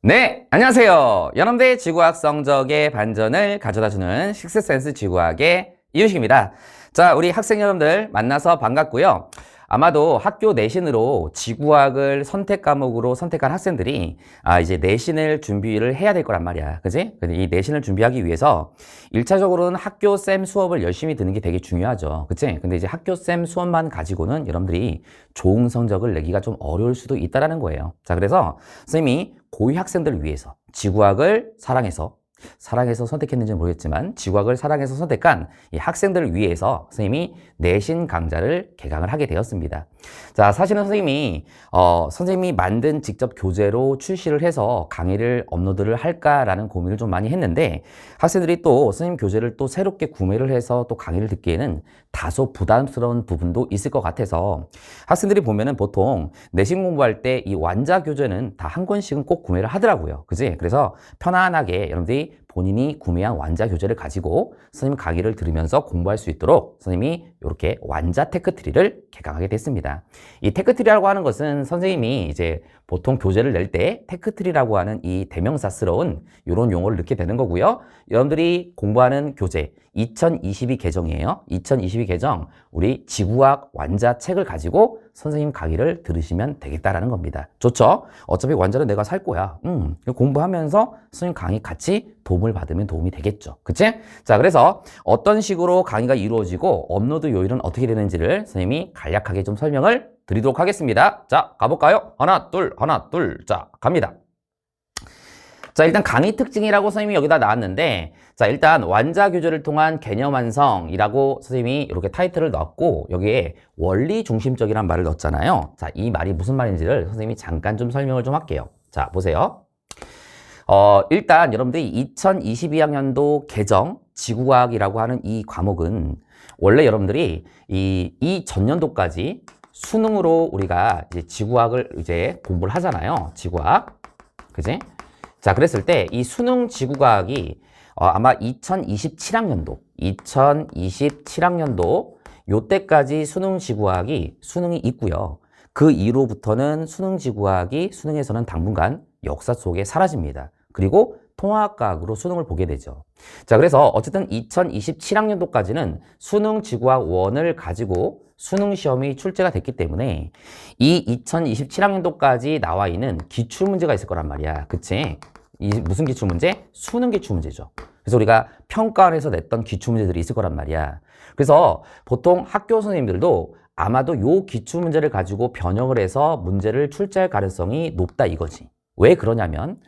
네, 안녕하세요. 여러분들의 지구학 성적의 반전을 가져다주는 식스센스 지구학의 이유식입니다. 자, 우리 학생 여러분들 만나서 반갑고요. 아마도 학교 내신으로 지구학을 선택 과목으로 선택한 학생들이 이제 내신을 준비를 해야 될 거란 말이야. 그지? 근데 이 내신을 준비하기 위해서 1차적으로는 학교 쌤 수업을 열심히 듣는 게 되게 중요하죠. 그치? 근데 이제 학교 쌤 수업만 가지고는 여러분들이 좋은 성적을 내기가 좀 어려울 수도 있다라는 거예요. 자, 그래서 선생님이 고위 학생들을 위해서 지구학을 사랑해서 선택했는지는 모르겠지만 지구학을 사랑해서 선택한 이 학생들을 위해서 선생님이 내신 강좌를 개강을 하게 되었습니다. 자, 사실은 선생님이 만든 직접 교재로 출시를 해서 강의를 업로드를 할까라는 고민을 좀 많이 했는데 학생들이 또 선생님 교재를 또 새롭게 구매를 해서 또 강의를 듣기에는 다소 부담스러운 부분도 있을 것 같아서 학생들이 보면은 보통 내신 공부할 때 이 완자 교재는 다 한 권씩은 꼭 구매를 하더라고요. 그지? 그래서 편안하게 여러분들이 본인이 구매한 완자 교재를 가지고 선생님 강의를 들으면서 공부할 수 있도록 선생님이 이렇게 완자 테크트리를 개강하게 됐습니다. 이 테크트리라고 하는 것은 선생님이 이제 보통 교재를 낼 때 테크트리라고 하는 이 대명사스러운 이런 용어를 넣게 되는 거고요. 여러분들이 공부하는 교재 2022 개정이에요. 2022 개정 우리 지구학 완자 책을 가지고 선생님 강의를 들으시면 되겠다라는 겁니다. 좋죠? 어차피 완자는 내가 살 거야. 공부하면서 선생님 강의 같이 도움을 받으면 도움이 되겠죠. 그치? 자, 그래서 어떤 식으로 강의가 이루어지고 업로드 요일은 어떻게 되는지를 선생님이 간략하게 좀 설명을 드리도록 하겠습니다. 자, 가볼까요? 하나, 둘, 자, 갑니다. 자, 일단 강의 특징이라고 선생님이 여기다 나왔는데, 자, 일단 완자 교재를 통한 개념 완성이라고 선생님이 이렇게 타이틀을 넣었고, 여기에 원리 중심적이란 말을 넣었잖아요. 자, 이 말이 무슨 말인지를 선생님이 잠깐 좀 설명을 좀 할게요. 자, 보세요. 일단 여러분들이 2022학년도 개정 지구과학이라고 하는 이 과목은 원래 여러분들이 이 전년도까지 수능으로 우리가 이제 지구과학을 이제 공부를 하잖아요. 지구과학. 그지? 자, 그랬을 때 이 수능 지구과학이 아마 2027학년도 요때까지 수능 지구과학이 수능이 있고요. 그 이후로부터는 수능 지구과학이 수능에서는 당분간 역사 속에 사라집니다. 그리고 통합과학으로 수능을 보게 되죠. 자, 그래서 어쨌든 2027학년도까지는 수능 지구학 1을 가지고 수능 시험이 출제가 됐기 때문에 이 2027학년도까지 나와 있는 기출문제가 있을 거란 말이야. 그치? 무슨 기출문제? 수능 기출문제죠. 그래서 우리가 평가원에서 냈던 기출문제들이 있을 거란 말이야. 그래서 보통 학교 선생님들도 아마도 요 기출문제를 가지고 변형을 해서 문제를 출제할 가능성이 높다 이거지. 왜 그러냐면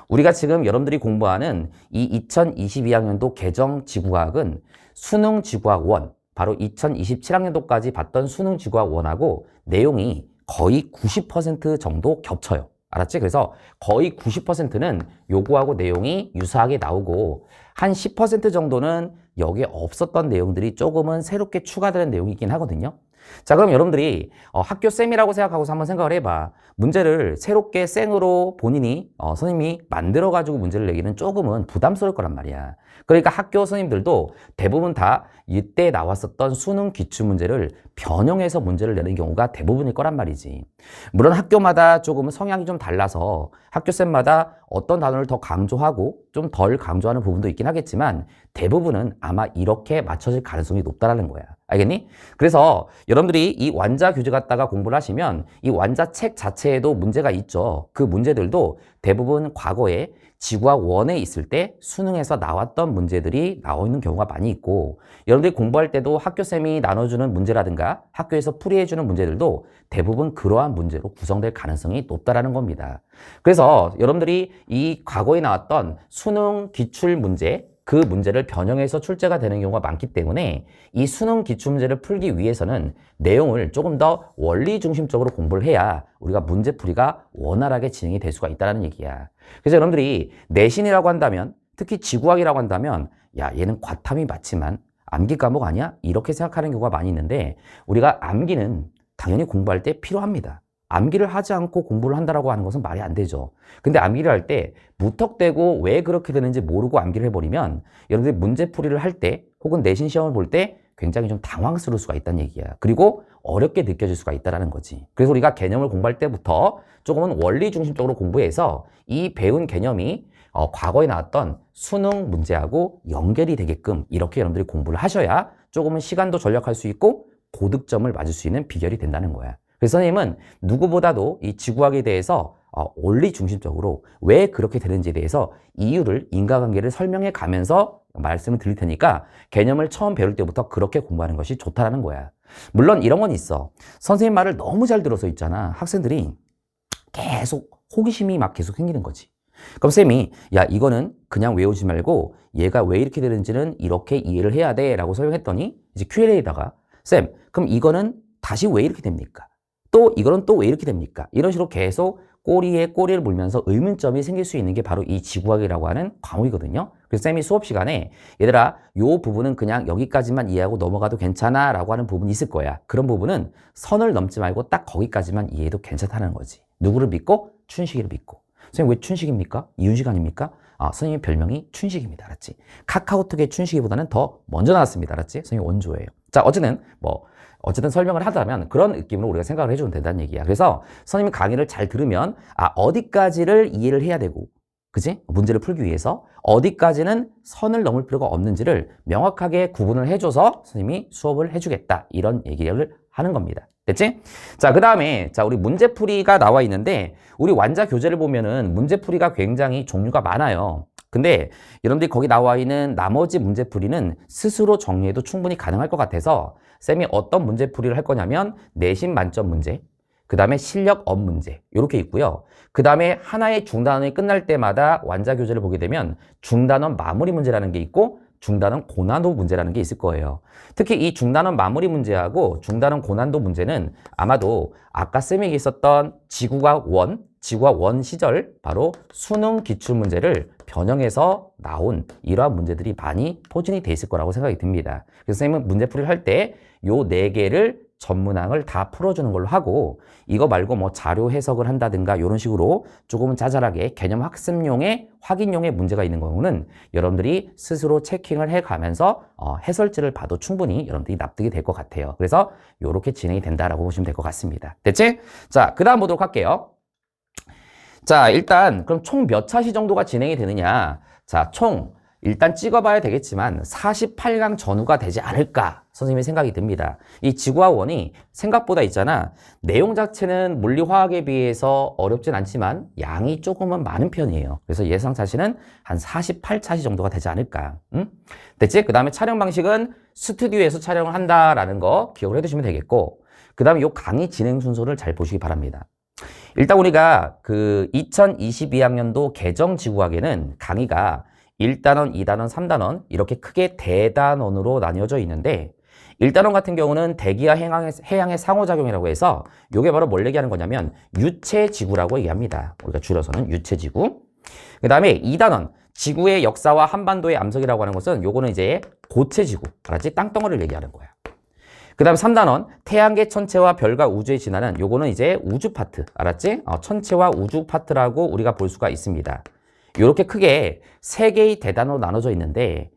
우리가 지금 여러분들이 공부하는 이 2022학년도 개정 지구과학은 수능 지구학 1, 바로 2027학년도까지 봤던 수능 지구학 1하고 내용이 거의 90% 정도 겹쳐요. 알았지? 그래서 거의 90%는 요거하고 내용이 유사하게 나오고 한 10% 정도는 여기에 없었던 내용들이 조금은 새롭게 추가되는 내용이 있긴 하거든요. 자, 그럼 여러분들이 학교 쌤이라고 생각하고서 한번 생각을 해봐. 문제를 새롭게 생으로 본인이 선생님이 만들어가지고 문제를 내기는 조금은 부담스러울 거란 말이야. 그러니까 학교 선생님들도 대부분 다 이때 나왔었던 수능 기출문제를 변형해서 문제를 내는 경우가 대부분일 거란 말이지. 물론 학교마다 조금은 성향이 좀 달라서 학교쌤마다 어떤 단어를 더 강조하고 좀 덜 강조하는 부분도 있긴 하겠지만 대부분은 아마 이렇게 맞춰질 가능성이 높다라는 거야. 알겠니? 그래서 여러분들이 이 완자 교재 갖다가 공부를 하시면 이 완자 책 자체에도 문제가 있죠. 그 문제들도 대부분 과거에 지구학 1에 있을 때 수능에서 나왔던 문제들이 나와 있는 경우가 많이 있고 여러분들이 공부할 때도 학교쌤이 나눠주는 문제라든가 학교에서 풀이해주는 문제들도 대부분 그러한 문제로 구성될 가능성이 높다라는 겁니다. 그래서 여러분들이 이 과거에 나왔던 수능 기출 문제 그 문제를 변형해서 출제가 되는 경우가 많기 때문에 이 수능 기출문제를 풀기 위해서는 내용을 조금 더 원리 중심적으로 공부를 해야 우리가 문제풀이가 원활하게 진행이 될 수가 있다는 얘기야. 그래서 여러분들이 내신이라고 한다면 특히 지구학이라고 한다면 야, 얘는 과탐이 맞지만 암기 과목 아니야? 이렇게 생각하는 경우가 많이 있는데 우리가 암기는 당연히 공부할 때 필요합니다. 암기를 하지 않고 공부를 한다라고 하는 것은 말이 안 되죠. 근데 암기를 할 때 무턱대고 왜 그렇게 되는지 모르고 암기를 해버리면 여러분들이 문제풀이를 할 때 혹은 내신 시험을 볼 때 굉장히 좀 당황스러울 수가 있다는 얘기야. 그리고 어렵게 느껴질 수가 있다는 거지. 그래서 우리가 개념을 공부할 때부터 조금은 원리 중심적으로 공부해서 이 배운 개념이 과거에 나왔던 수능 문제하고 연결이 되게끔 이렇게 여러분들이 공부를 하셔야 조금은 시간도 절약할 수 있고 고득점을 맞을 수 있는 비결이 된다는 거야. 그래서 선생님은 누구보다도 이 지구학에 대해서 원리 중심적으로 왜 그렇게 되는지에 대해서 이유를, 인과관계를 설명해 가면서 말씀을 드릴 테니까 개념을 처음 배울 때부터 그렇게 공부하는 것이 좋다라는 거야. 물론 이런 건 있어. 선생님 말을 너무 잘 들어서 있잖아. 학생들이 계속 호기심이 막 계속 생기는 거지. 그럼 쌤이 야 이거는 그냥 외우지 말고 얘가 왜 이렇게 되는지는 이렇게 이해를 해야 돼 라고 설명했더니 이제 Q&A에다가 쌤 그럼 이거는 다시 왜 이렇게 됩니까? 또 이거는 또 왜 이렇게 됩니까? 이런 식으로 계속 꼬리에 꼬리를 물면서 의문점이 생길 수 있는 게 바로 이 지구학이라고 하는 과목이거든요. 그래서 쌤이 수업 시간에 얘들아 요 부분은 그냥 여기까지만 이해하고 넘어가도 괜찮아 라고 하는 부분이 있을 거야. 그런 부분은 선을 넘지 말고 딱 거기까지만 이해해도 괜찮다는 거지. 누구를 믿고? 춘식이를 믿고. 선생님 왜 춘식입니까? 이윤식 아닙니까? 선생님 별명이 춘식입니다. 알았지? 카카오톡의 춘식이보다는 더 먼저 나왔습니다. 알았지? 선생님 원조예요. 자 어쨌든 설명을 하자면 그런 느낌으로 우리가 생각을 해주면 된다는 얘기야. 그래서 선생님 강의를 잘 들으면 어디까지를 이해를 해야 되고 그지? 문제를 풀기 위해서 어디까지는 선을 넘을 필요가 없는지를 명확하게 구분을 해줘서 선생님이 수업을 해주겠다 이런 얘기를 하는 겁니다. 됐지? 자, 그 다음에 우리 문제풀이가 나와 있는데 우리 완자 교재를 보면은 문제풀이가 굉장히 종류가 많아요. 근데 여러분들이 거기 나와 있는 나머지 문제풀이는 스스로 정리해도 충분히 가능할 것 같아서 쌤이 어떤 문제풀이를 할 거냐면 내신 만점 문제, 그 다음에 실력 업 문제 이렇게 있고요. 그 다음에 하나의 중단원이 끝날 때마다 완자 교재를 보게 되면 중단원 마무리 문제라는 게 있고 중단원 고난도 문제라는 게 있을 거예요. 특히 이 중단원 마무리 문제하고 중단원 고난도 문제는 아마도 아까 쌤이 있었던 지구과학 원 시절 바로 수능 기출문제를 변형해서 나온 이러한 문제들이 많이 포진이 돼 있을 거라고 생각이 듭니다. 그래서 쌤은 문제풀이를 할 때 요 4개를 전문항을 다 풀어주는 걸로 하고 이거 말고 뭐 자료 해석을 한다든가 이런 식으로 조금 자잘하게 개념 학습용의 확인용의 문제가 있는 경우는 여러분들이 스스로 체킹을 해가면서 해설지를 봐도 충분히 여러분들이 납득이 될 것 같아요. 그래서 이렇게 진행이 된다라고 보시면 될 것 같습니다. 됐지? 자, 그 다음 보도록 할게요. 자, 일단 그럼 총 몇 차시 정도가 진행이 되느냐? 자, 총 일단 찍어봐야 되겠지만 48강 전후가 되지 않을까 선생님의 생각이 듭니다. 이 지구과학 원이 생각보다 있잖아. 내용 자체는 물리화학에 비해서 어렵진 않지만 양이 조금은 많은 편이에요. 그래서 예상 차시는 한 48차시 정도가 되지 않을까. 응? 됐지? 그 다음에 촬영 방식은 스튜디오에서 촬영을 한다라는 거 기억을 해두시면 되겠고 그 다음에 이 강의 진행 순서를 잘 보시기 바랍니다. 일단 우리가 그 2022학년도 개정지구학에는 강의가 1단원, 2단원, 3단원 이렇게 크게 대단원으로 나뉘어져 있는데 1단원 같은 경우는 대기와 해양의 상호작용이라고 해서 이게 바로 뭘 얘기하는 거냐면 유체지구라고 얘기합니다. 우리가 줄여서는 유체지구. 그 다음에 2단원 지구의 역사와 한반도의 암석이라고 하는 것은 요거는 이제 고체지구, 알았지? 땅덩어리를 얘기하는 거야. 그 다음에 3단원 태양계 천체와 별과 우주의 진화는 요거는 이제 우주 파트, 알았지? 천체와 우주 파트라고 우리가 볼 수가 있습니다. 이렇게 크게 3개의 대단으로 나눠져 있는데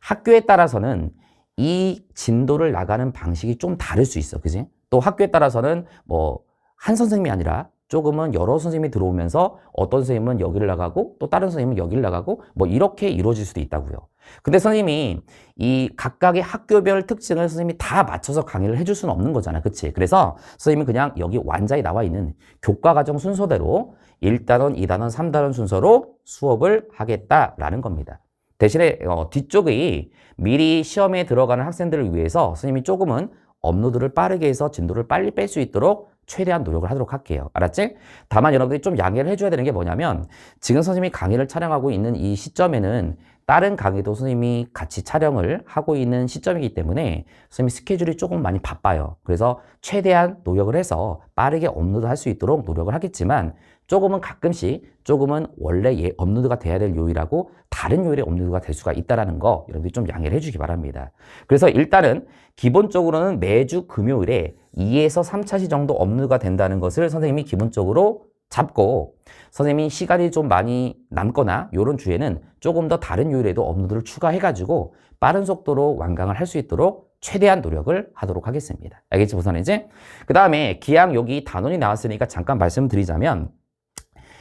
학교에 따라서는 이 진도를 나가는 방식이 좀 다를 수 있어. 그지? 또 학교에 따라서는 뭐 한 선생님이 아니라 조금은 여러 선생님이 들어오면서 어떤 선생님은 여기를 나가고 또 다른 선생님은 여기를 나가고 뭐 이렇게 이루어질 수도 있다고요. 근데 선생님이 이 각각의 학교별 특징을 선생님이 다 맞춰서 강의를 해줄 수는 없는 거잖아. 그치? 그래서 선생님은 그냥 여기 완자에 나와 있는 교과과정 순서대로 1단원, 2단원, 3단원 순서로 수업을 하겠다라는 겁니다. 대신에 뒤쪽의 미리 시험에 들어가는 학생들을 위해서 선생님이 조금은 업로드를 빠르게 해서 진도를 빨리 뺄 수 있도록 최대한 노력을 하도록 할게요. 알았지? 다만 여러분들이 좀 양해를 해줘야 되는 게 뭐냐면 지금 선생님이 강의를 촬영하고 있는 이 시점에는 다른 강의도 선생님이 같이 촬영을 하고 있는 시점이기 때문에 선생님 스케줄이 조금 많이 바빠요. 그래서 최대한 노력을 해서 빠르게 업로드할 수 있도록 노력을 하겠지만 조금은 가끔씩 조금은 원래 업로드가 돼야 될 요일하고 다른 요일에 업로드가 될 수가 있다는 거 여러분들이 좀 양해를 해주기 바랍니다. 그래서 일단은 기본적으로는 매주 금요일에 2에서 3차시 정도 업로드가 된다는 것을 선생님이 기본적으로 잡고 선생님이 시간이 좀 많이 남거나 이런 주에는 조금 더 다른 요일에도 업로드를 추가해가지고 빠른 속도로 완강을 할 수 있도록 최대한 노력을 하도록 하겠습니다. 알겠지, 우선 이제? 그 다음에 기왕 여기 단원이 나왔으니까 잠깐 말씀드리자면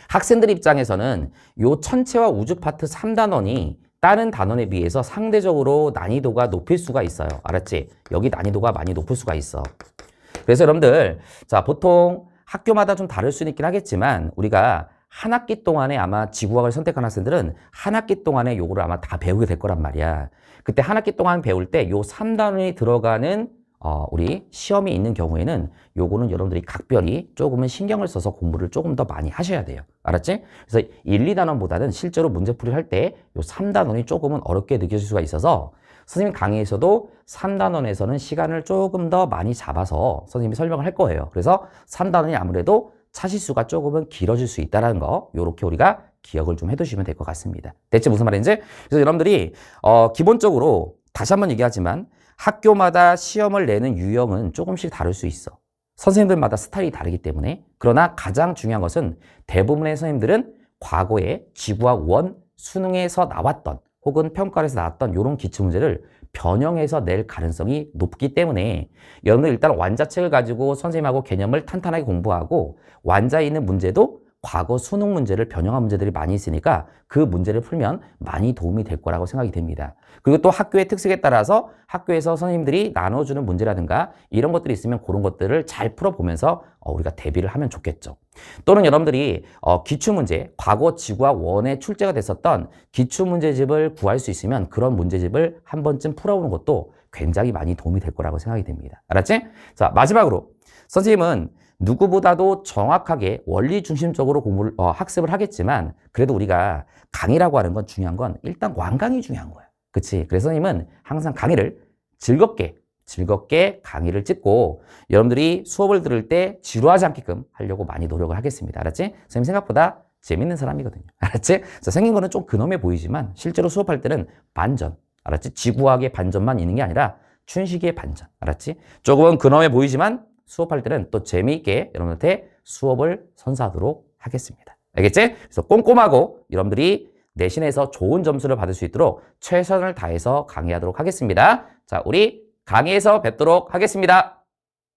학생들 입장에서는 요 천체와 우주 파트 3단원이 다른 단원에 비해서 상대적으로 난이도가 높을 수가 있어요. 알았지? 여기 난이도가 많이 높을 수가 있어. 그래서 여러분들, 자, 보통 학교마다 좀 다를 수는 있긴 하겠지만 우리가 한 학기 동안에 아마 지구학을 선택한 학생들은 한 학기 동안에 요거를 아마 다 배우게 될 거란 말이야. 그때 한 학기 동안 배울 때 요 3단원이 들어가는 우리 시험이 있는 경우에는 요거는 여러분들이 각별히 조금은 신경을 써서 공부를 조금 더 많이 하셔야 돼요. 알았지? 그래서 1, 2단원보다는 실제로 문제풀이를 할 때 요 3단원이 조금은 어렵게 느껴질 수가 있어서 선생님 강의에서도 3단원에서는 시간을 조금 더 많이 잡아서 선생님이 설명을 할 거예요. 그래서 3단원이 아무래도 차시수가 조금은 길어질 수 있다는 거 요렇게 우리가 기억을 좀 해두시면 될 것 같습니다. 대체 무슨 말인지? 그래서 여러분들이 기본적으로 다시 한번 얘기하지만 학교마다 시험을 내는 유형은 조금씩 다를 수 있어. 선생님들마다 스타일이 다르기 때문에. 그러나 가장 중요한 것은 대부분의 선생님들은 과거에 지구학 1 수능에서 나왔던 혹은 평가에서 나왔던 이런 기출문제를 변형해서 낼 가능성이 높기 때문에 여러분들 일단 완자책을 가지고 선생님하고 개념을 탄탄하게 공부하고 완자에 있는 문제도 과거 수능 문제를 변형한 문제들이 많이 있으니까 그 문제를 풀면 많이 도움이 될 거라고 생각이 됩니다. 그리고 또 학교의 특색에 따라서 학교에서 선생님들이 나눠주는 문제라든가 이런 것들이 있으면 그런 것들을 잘 풀어보면서 우리가 대비를 하면 좋겠죠. 또는 여러분들이 기출문제, 과거 지구학 1에 출제가 됐었던 기출문제집을 구할 수 있으면 그런 문제집을 한 번쯤 풀어보는 것도 굉장히 많이 도움이 될 거라고 생각이 됩니다. 알았지? 자, 마지막으로 선생님은 누구보다도 정확하게 원리 중심적으로 공부를 학습을 하겠지만 그래도 우리가 강의라고 하는 건 중요한 건 일단 완강이 중요한 거야. 그치? 그래서 선생님은 항상 강의를 즐겁게 강의를 찍고 여러분들이 수업을 들을 때 지루하지 않게끔 하려고 많이 노력을 하겠습니다. 알았지? 선생님 생각보다 재밌는 사람이거든요. 알았지? 자, 생긴 거는 좀 근엄해 보이지만 실제로 수업할 때는 반전. 알았지? 지구학의 반전만 있는 게 아니라 춘식이의 반전. 알았지? 조금은 근엄해 보이지만 수업할 때는 또 재미있게 여러분한테 수업을 선사하도록 하겠습니다. 알겠지? 그래서 꼼꼼하고 여러분들이 내신에서 좋은 점수를 받을 수 있도록 최선을 다해서 강의하도록 하겠습니다. 자, 우리 강의에서 뵙도록 하겠습니다.